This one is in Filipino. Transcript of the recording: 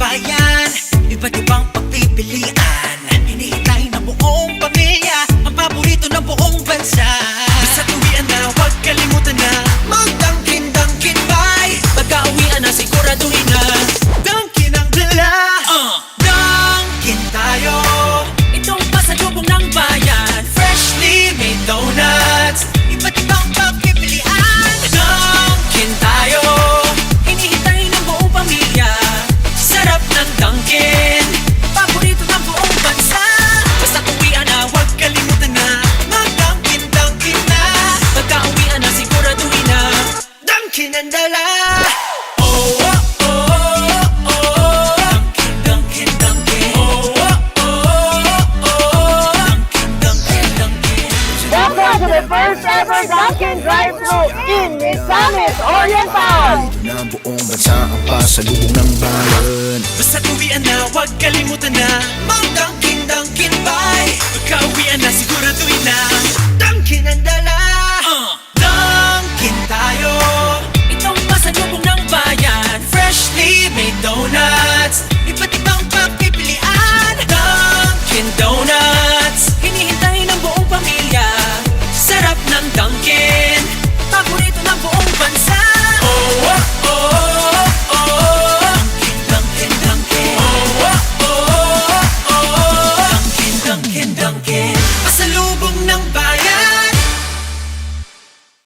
bayan, iba't ibang pagpipilian. Hinihintay ng buong pamilya, ang paborito ng buong bansa. Basta uwian na, huwag kalimutan na mag-Dunkin, Dunkin Bye. Pagka-uwian na, siguraduhin na Dunkin ang dala. Dunkin tayo, itong pasalubong ng bayan. Freshly made donuts, iba't ibang pagpipilian. Dunkin tayo, hinihintay ng buong pamilya. Sarap ng Dunkin, paborito ng buong bansa. Basta uwian na, huwag kalimutan na mag-Dunkin, Dunkin na. Pagka-uwian na, siguraduhin na Dunkin ang dala. Oh, oh, oh, oh, oh. Dunkin, Dunkin, Dunkin. Oh, oh, oh, oh. Dunkin, Dunkin, Dunkin. Welcome to the first ever Dunkin Drive-Thru in Misamis Oriental! Ito na buong bansa ang pasalubong ng bayan. Basta uwian na, huwag kalimutan na mag-Dunkin, Dunkin Bye. Pagka-uwian na, siguraduhin na Dunkin ang dala. Dunkin tayo,